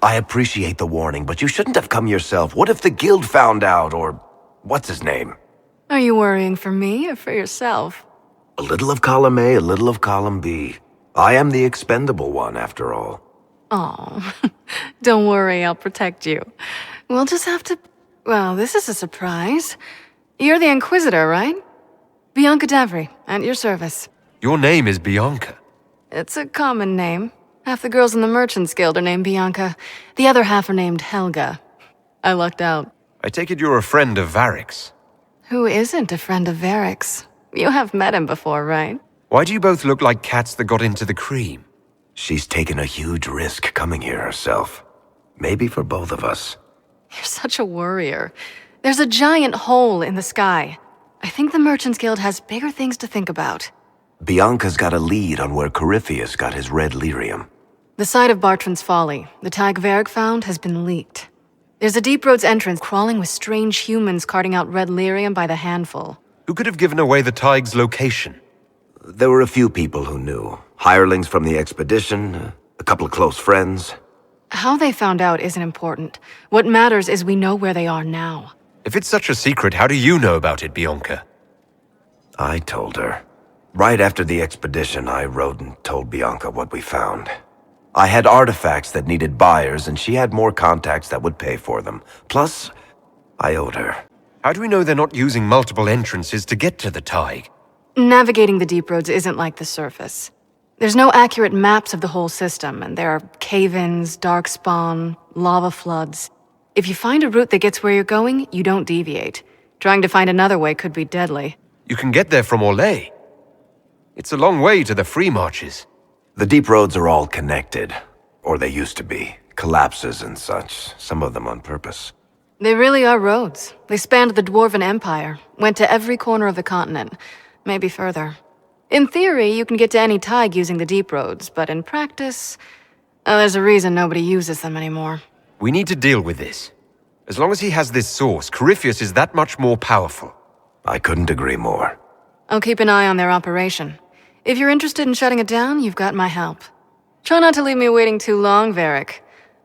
I appreciate the warning, but you shouldn't have come yourself. What if the guild found out, or what's his name? Are you worrying for me or for yourself? A little of column A, a little of column B. I am the expendable one, after all. Oh, don't worry, I'll protect you. We'll just have to... Well, this is a surprise. You're the Inquisitor, right? Bianca Davry, at your service. Your name is Bianca. It's a common name. Half the girls in the Merchants Guild are named Bianca. The other half are named Helga. I lucked out. I take it you're a friend of Varric's. Who isn't a friend of Varric's? You have met him before, right? Why do you both look like cats that got into the cream? She's taken a huge risk coming here herself. Maybe for both of us. You're such a worrier. There's a giant hole in the sky. I think the Merchants Guild has bigger things to think about. Bianca's got a lead on where Corypheus got his red lyrium. The site of Bartran's Folly, the tag Varric found, has been leaked. There's a Deep Roads entrance crawling with strange humans carting out red lyrium by the handful. Who could have given away the 𝚘𝚗𝚜 location? There were a few people who knew. Hirelings from the expedition, a couple of close friends. How they found out isn't important. What matters is we know where they are now. If it's such a secret, how do you know about it, Bianca? I told her. Right after the expedition, I wrote and told Bianca what we found. I had artifacts that needed buyers, and she had more contacts that would pay for them. Plus, I owed her. How do we know they're not using multiple entrances to get to the 𝚘𝚗𝚘? Navigating the Deep Roads isn't like the surface. There's no accurate maps of the whole system, and there are cave-ins, darkspawn, lava floods. If you find a route that gets where you're going, you don't deviate. Trying to find another way could be deadly. You can get there from 𝚤𝚜. It's a long way to the free marches. The deep roads are all connected. Or they used to be. Collapses and such, some of them on purpose. They really are roads. They spanned the Dwarven Empire, went to every corner of the continent, maybe further. In theory, you can get to any 𝚘𝚗𝚘 using the deep roads, but in practice, there's a reason nobody uses them anymore. We need to deal with this. As long as he has this source, Corypheus is that much more powerful. I couldn't agree more. I'll keep an eye on their operation. If you're interested in shutting it down, you've got my help. Try not to leave me waiting too long, Varric.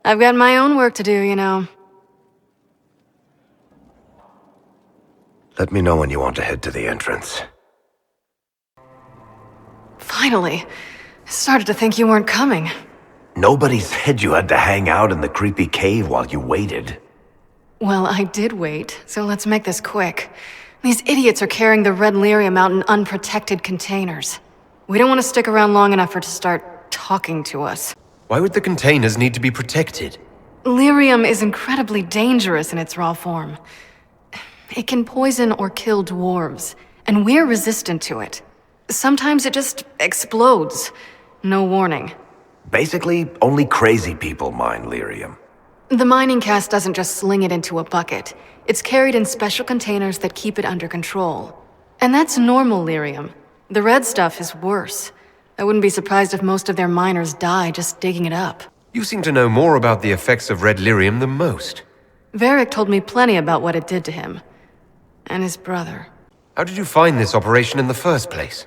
I've got my own work to do, you know. Let me know when you want to head to the entrance. Finally. I started to think you weren't coming. Nobody said you had to hang out in the creepy cave while you waited. Well, I did wait, so let's make this quick. These idiots are carrying the red lyrium out in unprotected containers. We don't want to stick around long enough for it to start talking to us. Why would the containers need to be protected? Lyrium is incredibly dangerous in its raw form. It can poison or kill dwarves, and we're resistant to it. Sometimes it just explodes. No warning. Basically, only crazy people mine lyrium. The mining cast doesn't just sling it into a bucket. It's carried in special containers that keep it under control. And that's normal lyrium. The red stuff is worse. I wouldn't be surprised if most of their miners die just digging it up. You seem to know more about the effects of red lyrium than most. Varric told me plenty about what it did to him. And his brother. How did you find this operation in the first place?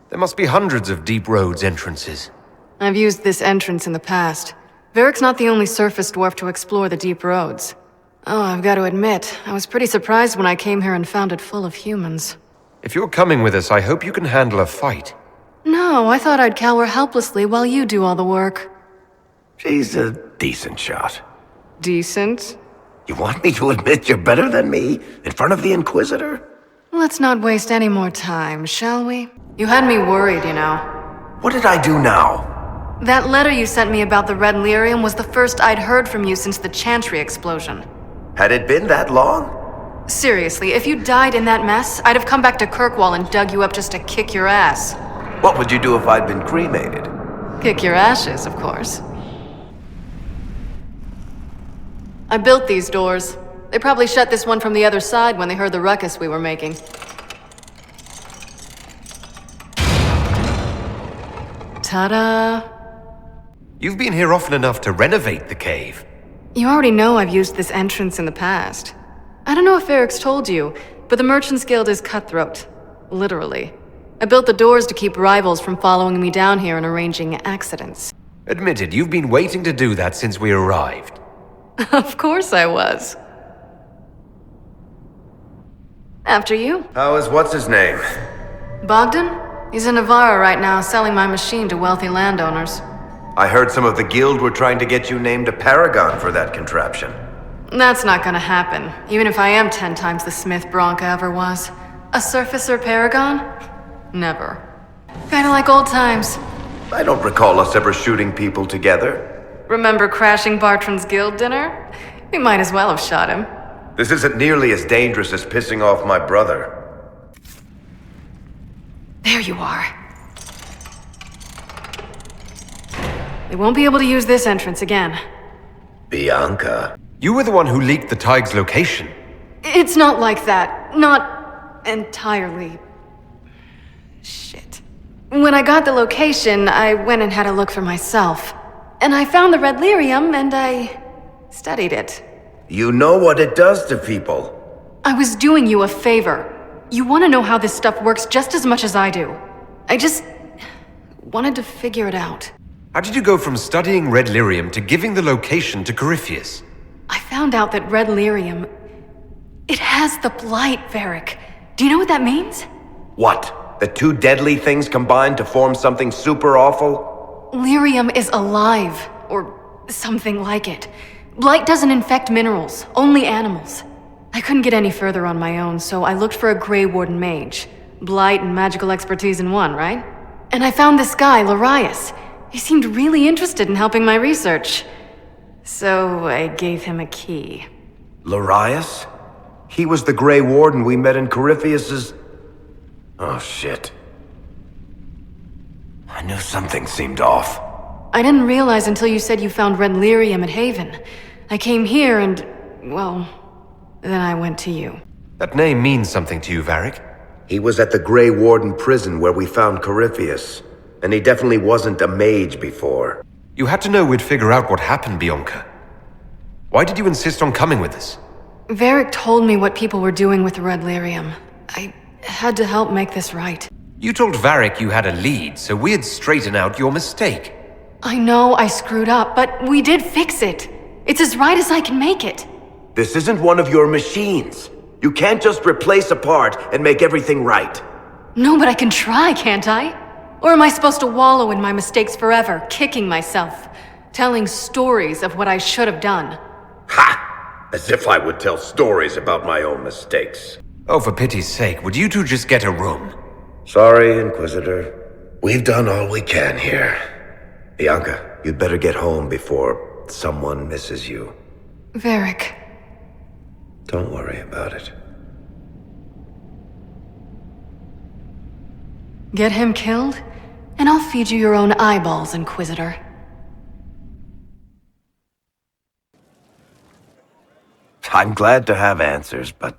There must be hundreds of deep roads entrances. I've used this entrance in the past. Varric's not the only surface dwarf to explore the deep roads. Oh, I've got to admit, I was pretty surprised when I came here and found it full of humans. If you're coming with us, I hope you can handle a fight. No, I thought I'd cower helplessly while you do all the work. She's a decent shot. Decent? You want me to admit you're better than me in front of the Inquisitor? Let's not waste any more time, shall we? You had me worried, you know. What did I do now? That letter you sent me about the red lyrium was the first I'd heard from you since the Chantry explosion. Had it been that long? Seriously, if you died in that mess, I'd have come back to Kirkwall and dug you up just to kick your ass. What would you do if I'd been cremated? Kick your ashes, of course. I built these doors. They probably shut this one from the other side when they heard the ruckus we were making. Ta-da! You've been here often enough to renovate the cave. You already know I've used this entrance in the past. I don't know if Varric's told you, but the Merchants Guild is cutthroat. Literally. I built the doors to keep rivals from following me down here and arranging accidents. Admitted, you've been waiting to do that since we arrived. Of course I was. After you. How is what's-his-name? Bogdan? He's in Navarra right now, selling my machine to wealthy landowners. I heard some of the guild were trying to get you named a paragon for that contraption. That's not gonna happen, even if I am 10 times the smith Bronca ever was. A surfacer paragon? Never. Kinda like old times. I don't recall us ever shooting people together. Remember crashing Bartran's guild dinner? We might as well have shot him. This isn't nearly as dangerous as pissing off my brother. There you are. They won't be able to use this entrance again. Bianca. You were the one who leaked the 𝚘𝚗𝚘 location. It's not like that. Not entirely. Shit. When I got the location, I went and had a look for myself. And I found the red lyrium, and I studied it. You know what it does to people. I was doing you a favor. You want to know how this stuff works just as much as I do. I just wanted to figure it out. How did you go from studying red lyrium to giving the location to Corypheus? I found out that red lyrium... it has the blight, Varric. Do you know what that means? What? The two deadly things combined to form something super awful? Lyrium is alive, or something like it. Blight doesn't infect minerals, only animals. I couldn't get any further on my own, so I looked for a Grey Warden mage. Blight and magical expertise in one, right? And I found this guy, 𝚑𝚑𝚘𝚑. He seemed really interested in helping my research. So I gave him a key. 𝚑𝚑𝚘𝚑? He was the Grey Warden we met in Corypheus's... Oh, shit. I knew something seemed off. I didn't realize until you said you found red lyrium at Haven. I came here and, well, then I went to you. That name means something to you, Varric. He was at the Grey Warden prison where we found Corypheus. And he definitely wasn't a mage before. You had to know we'd figure out what happened, Bianca. Why did you insist on coming with us? Varric told me what people were doing with the red lyrium. I had to help make this right. You told Varric you had a lead, so we'd straighten out your mistake. I know I screwed up, but we did fix it. It's as right as I can make it. This isn't one of your machines. You can't just replace a part and make everything right. No, but I can try, can't I? Or am I supposed to wallow in my mistakes forever, kicking myself, telling stories of what I should have done? Ha! As if I would tell stories about my own mistakes. Oh, for pity's sake, would you two just get a room? Sorry, Inquisitor. We've done all we can here. Bianca, you'd better get home before someone misses you. Varric. Don't worry about it. Get him killed, and I'll feed you your own eyeballs, Inquisitor. I'm glad to have answers, but...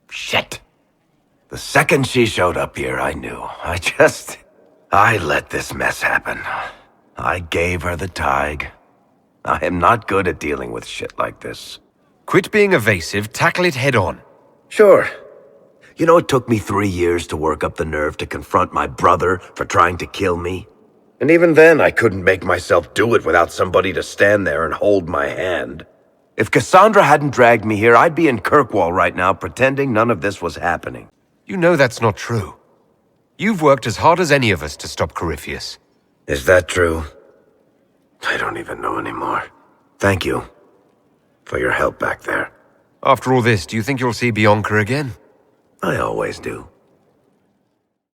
shit. The second she showed up here, I knew. I let this mess happen. I gave her the 𝚘𝚗𝚘𝚑. I am not good at dealing with shit like this. Quit being evasive, tackle it head on. Sure. You know, it took me 3 years to work up the nerve to confront my brother for trying to kill me. And even then, I couldn't make myself do it without somebody to stand there and hold my hand. If Cassandra hadn't dragged me here, I'd be in Kirkwall right now pretending none of this was happening. You know that's not true. You've worked as hard as any of us to stop Corypheus. Is that true? I don't even know anymore. Thank you for your help back there. After all this, do you think you'll see Bianca again? I always do.